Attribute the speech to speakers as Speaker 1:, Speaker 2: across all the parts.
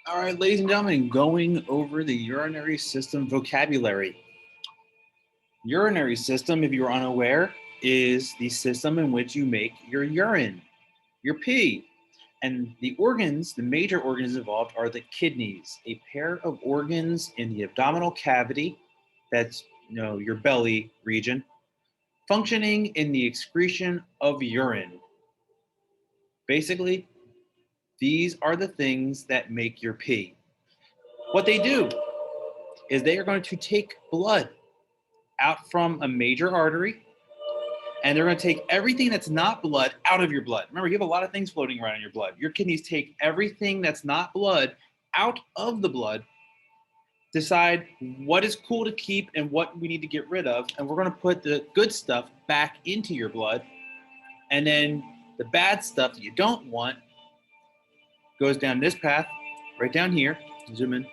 Speaker 1: All right, ladies and gentlemen, going over the urinary system vocabulary. Urinary system, if you're unaware, is the system in which you make your urine, your pee. And the organs, the major organs involved are the kidneys, a pair of organs in the abdominal cavity, that's your belly region, functioning in the excretion of urine. Basically, these are the things that make your pee. What they do is they are going to take blood out from a major artery, and they're going to take everything that's not blood out of your blood. Remember, you have a lot of things floating around in your blood. Your kidneys take everything that's not blood out of the blood, decide what is cool to keep and what we need to get rid of, and we're going to put the good stuff back into your blood, and then the bad stuff that you don't want goes down this path, right down here. Zoom in.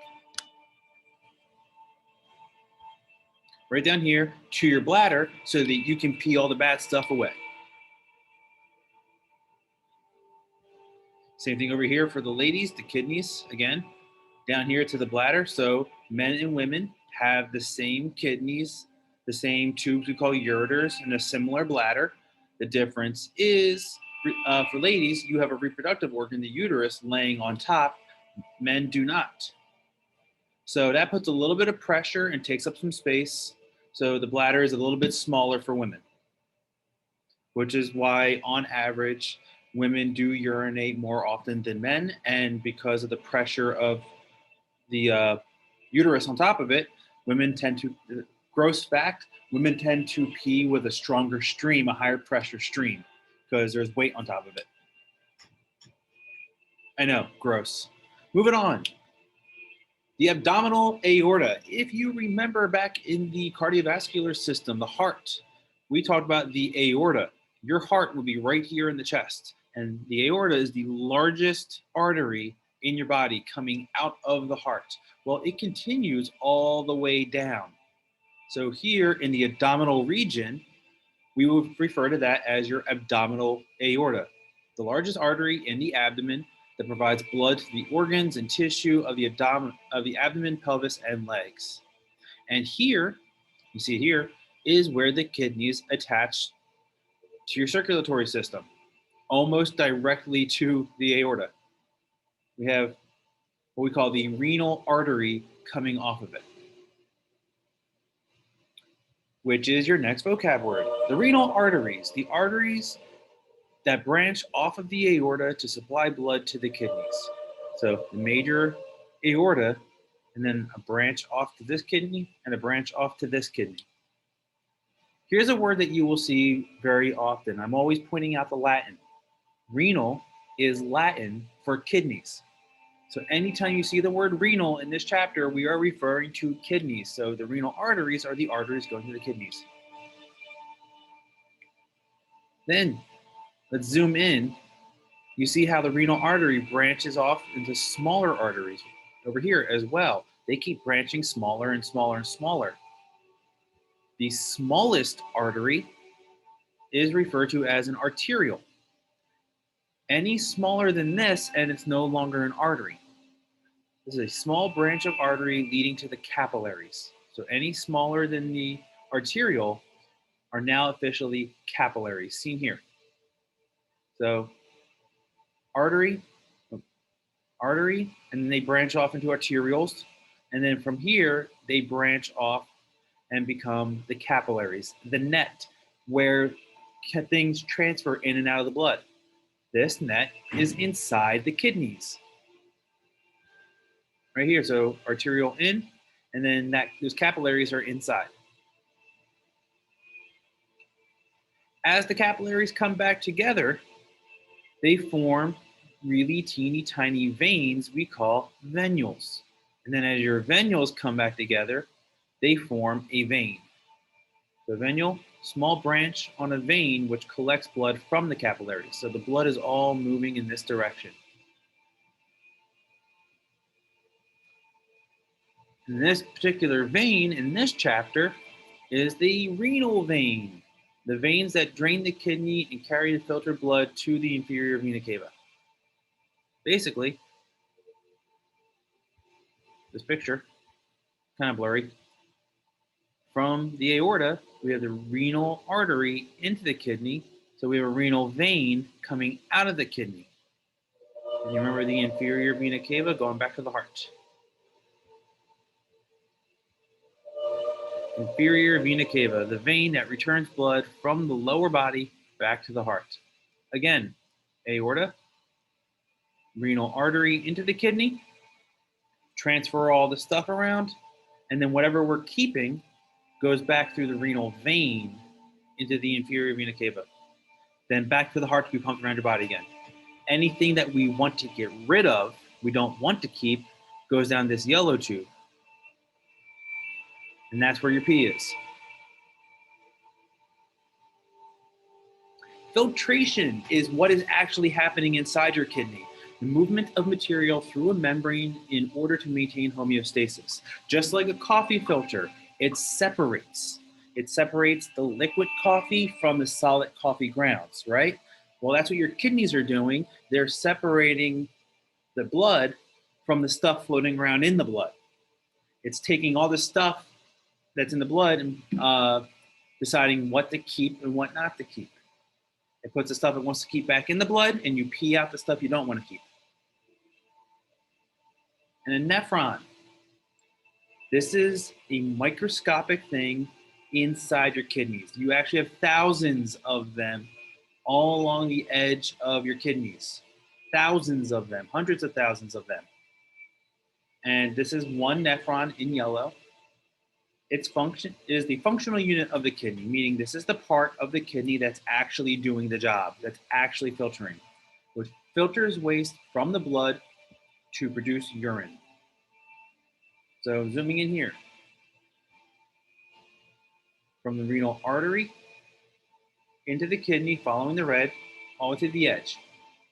Speaker 1: Right down here to your bladder so that you can pee all the bad stuff away. Same thing over here for the ladies, the kidneys, again, down here to the bladder. So men and women have the same kidneys, the same tubes we call ureters, and a similar bladder. The difference is for ladies, you have a reproductive organ, the uterus, laying on top. Men do not. So that puts a little bit of pressure and takes up some space. So the bladder is a little bit smaller for women, which is why, on average, women do urinate more often than men. And because of the pressure of the uterus on top of it, women tend to, gross fact, women tend to pee with a stronger stream, a higher pressure stream, because there's weight on top of it. I know, gross. Moving on. The abdominal aorta. If you remember back in the cardiovascular system, the heart, we talked about the aorta. Your heart will be right here in the chest. And the aorta is the largest artery in your body coming out of the heart. Well, it continues all the way down. So here in the abdominal region, we will refer to that as your abdominal aorta, the largest artery in the abdomen that provides blood to the organs and tissue of the abdomen, pelvis, and legs. And here, you see here, is where the kidneys attach to your circulatory system, almost directly to the aorta. We have what we call the renal artery coming off of it, which is your next vocab word. The renal arteries, the arteries that branch off of the aorta to supply blood to the kidneys. So the major aorta, and then a branch off to this kidney and a branch off to this kidney. Here's a word that you will see very often. I'm always pointing out the Latin. Renal is Latin for kidneys. So anytime you see the word renal in this chapter, we are referring to kidneys. So the renal arteries are the arteries going to the kidneys. Then let's zoom in. You see how the renal artery branches off into smaller arteries over here as well. They keep branching smaller and smaller and smaller. The smallest artery is referred to as an arteriole. Any smaller than this, and it's no longer an artery. This is a small branch of artery leading to the capillaries. So any smaller than the arteriole are now officially capillaries, seen here. So artery, and then they branch off into arterioles. And then from here, they branch off and become the capillaries, the net where things transfer in and out of the blood. This net is inside the kidneys. Right here, so arteriole in, and then those capillaries are inside. As the capillaries come back together, they form really teeny tiny veins we call venules. And then as your venules come back together, they form a vein. The venule, small branch on a vein which collects blood from the capillaries. So the blood is all moving in this direction. And this particular vein in this chapter is the renal vein, the veins that drain the kidney and carry the filtered blood to the inferior vena cava. Basically, this picture, kind of blurry. From the aorta, we have the renal artery into the kidney. So we have a renal vein coming out of the kidney. And you remember the inferior vena cava going back to the heart. Inferior vena cava, the vein that returns blood from the lower body back to the heart. Again, aorta, renal artery into the kidney, transfer all the stuff around, and then whatever we're keeping goes back through the renal vein into the inferior vena cava. Then back to the heart to be pumped around your body again. Anything that we want to get rid of, we don't want to keep, goes down this yellow tube. And that's where your pee is. Filtration is what is actually happening inside your kidney. The movement of material through a membrane in order to maintain homeostasis. Just like a coffee filter, it separates. It separates the liquid coffee from the solid coffee grounds, right? Well, that's what your kidneys are doing. They're separating the blood from the stuff floating around in the blood. It's taking all the stuff that's in the blood and deciding what to keep and what not to keep. It puts the stuff it wants to keep back in the blood, and you pee out the stuff you don't want to keep. And a nephron. This is a microscopic thing inside your kidneys. You actually have thousands of them all along the edge of your kidneys. Thousands of them, hundreds of thousands of them. And this is one nephron in yellow. Its function is the functional unit of the kidney, meaning this is the part of the kidney that's actually doing the job, that's actually filtering, which filters waste from the blood to produce urine. So zooming in here, from the renal artery into the kidney, following the red, all to the edge.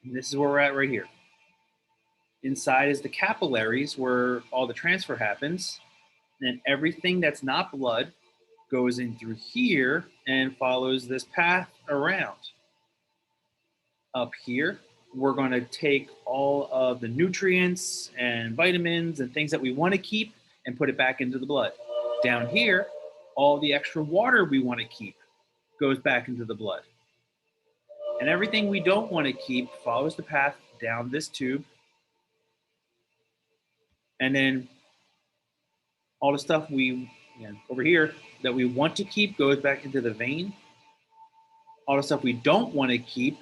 Speaker 1: And this is where we're at right here. Inside is the capillaries where all the transfer happens. And everything that's not blood goes in through here and follows this path around. Up here, we're going to take all of the nutrients and vitamins and things that we want to keep and put it back into the blood. Down here, all the extra water we want to keep goes back into the blood. And everything we don't want to keep follows the path down this tube. And then all the stuff over here that we want to keep goes back into the vein. All the stuff we don't want to keep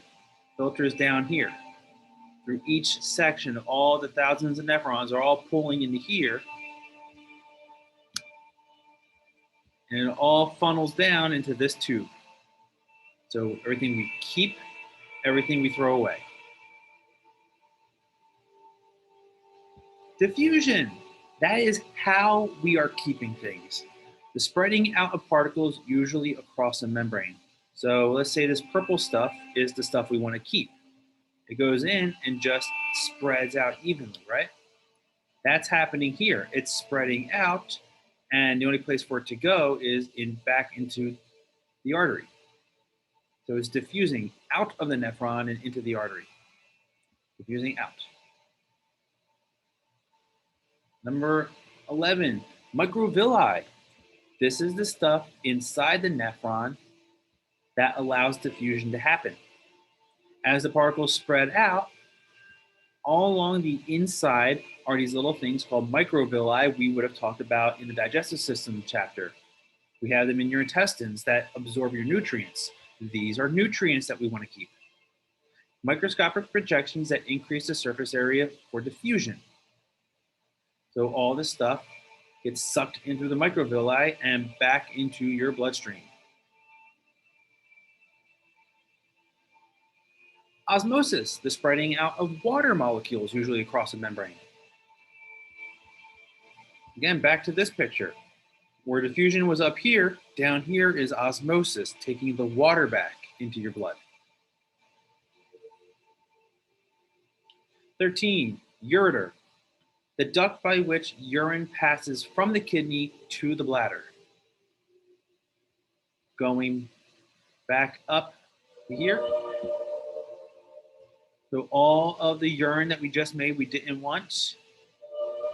Speaker 1: filters down here. Through each section, all the thousands of nephrons are all pulling into here. And it all funnels down into this tube. So everything we keep, everything we throw away. Diffusion. That is how we are keeping things. The spreading out of particles usually across a membrane. So let's say this purple stuff is the stuff we want to keep. It goes in and just spreads out evenly, right? That's happening here. It's spreading out, and the only place for it to go is back into the artery. So it's diffusing out of the nephron and into the artery. Diffusing out. Number 11, microvilli. This is the stuff inside the nephron that allows diffusion to happen. As the particles spread out, all along the inside are these little things called microvilli we would have talked about in the digestive system chapter. We have them in your intestines that absorb your nutrients. These are nutrients that we want to keep. Microscopic projections that increase the surface area for diffusion. So all this stuff gets sucked into the microvilli and back into your bloodstream. Osmosis, the spreading out of water molecules, usually across a membrane. Again, back to this picture. Where diffusion was up here, down here is osmosis, taking the water back into your blood. 13, ureter, the duct by which urine passes from the kidney to the bladder. Going back up here. So all of the urine that we just made we didn't want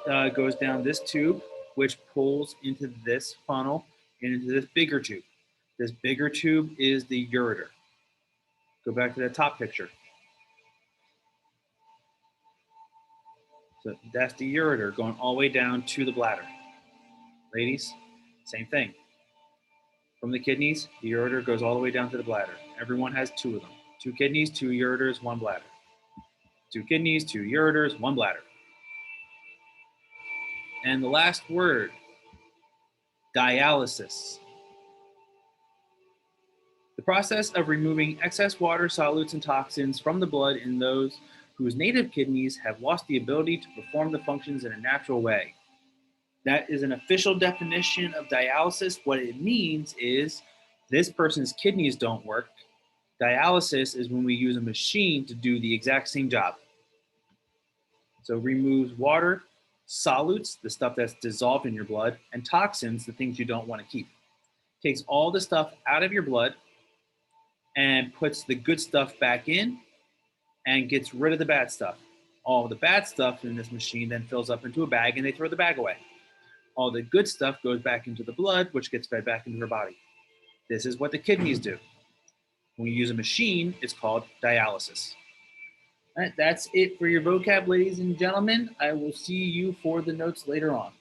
Speaker 1: goes down this tube, which pulls into this funnel and into this bigger tube. This bigger tube is the ureter. Go back to that top picture. So that's the ureter going all the way down to the bladder. Ladies, same thing. From the kidneys, the ureter goes all the way down to the bladder. Everyone has two of them. 2 kidneys, 2 ureters, 1 bladder. 2 kidneys, 2 ureters, 1 bladder. And the last word, dialysis. The process of removing excess water, solutes, and toxins from the blood in those whose native kidneys have lost the ability to perform the functions in a natural way. That is an official definition of dialysis. What it means is this person's kidneys don't work. Dialysis is when we use a machine to do the exact same job. So removes water, solutes, the stuff that's dissolved in your blood, and toxins, the things you don't want to keep. Takes all the stuff out of your blood and puts the good stuff back in and gets rid of the bad stuff. All the bad stuff in this machine then fills up into a bag and they throw the bag away. All the good stuff goes back into the blood, which gets fed back into her body. This is what the kidneys do. When you use a machine, it's called dialysis. All right, that's it for your vocab, ladies and gentlemen. I will see you for the notes later on.